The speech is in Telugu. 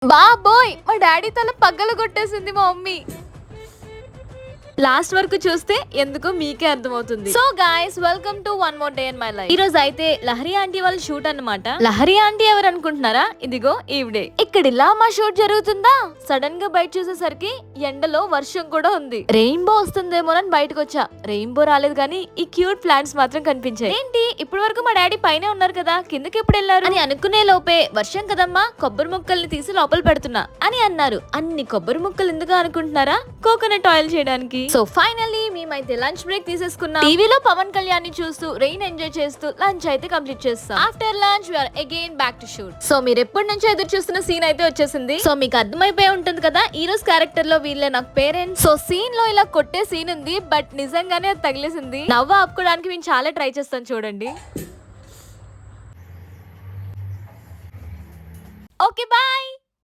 బాబోయ్ మా డాడీ తల పగ్గలు కొట్టేసింది మా మమ్మీ. లాస్ట్ వరకు చూస్తే ఎందుకో మీకే అర్థమవుతుంది. So guys welcome to one more day in my life. ఈ రోజు అయితే లహరి ఆంటీ వాళ్ళ షూట్ అన్నమాట. లహరి ఆంటీ ఎవరు అనుకుంటున్నారా? ఇదిగో ఈవిడే. ఇక్కడ ఇలా మా షూట్ జరుగుతుందా? సడన్ గా బయట చూసేసరికి ఎండలో వర్షం కూడా ఉంది. రెయిన్బో వస్తుందేమోనని బయటకు వచ్చా. రెయిన్బో రాలేదు కానీ ఈ క్యూట్ ప్లాంట్స్ మాత్రం కనిపించాయి. ఏంటి ఇప్పటి వరకు మా డాడీ పైనే ఉన్నారు కదా, కిందకి ఎప్పుడు వెళ్ళారు అని అనుకునే లోపే వర్షం కదమ్మా, కొబ్బరి ముక్కల్ని తీసి లోపల పెడుతున్నా అని అన్నారు. అన్ని కొబ్బరి ముక్కలు ఎందుకు అనుకుంటున్నారా? కోకోనట్ ఆయిల్ చేయడానికి. సో ఫైనల్లీ మేమైతే లంచ్ బ్రేక్ తీసేసుకున్నాం. టీవీలో పవన్ కళ్యాణ్ ని చూస్తూ రెయిన్ ఎంజాయ్ చేస్తూ లంచ్ అయితే కంప్లీట్ చేస్తాం. After lunch we are again back to shoot. So మీరు ఎప్పటి నుంచో ఎదురు చూస్తున్న సీన్ అయితే వచ్చేసింది. సో మీకు అర్థమైపోయి ఉంటుంది కదా ఈ రోజు క్యారెక్టర్ లో వీళ్ళే నాకు పేరెంట్స్. సో సీన్ లో ఇలా కొట్టే సీన్ ఉంది, బట్ నిజంగానే అది తగిలేసింది. నవ్వు ఆపుకోవడానికి మేము చాలా ట్రై చేస్తాం చూడండి. Okay bye.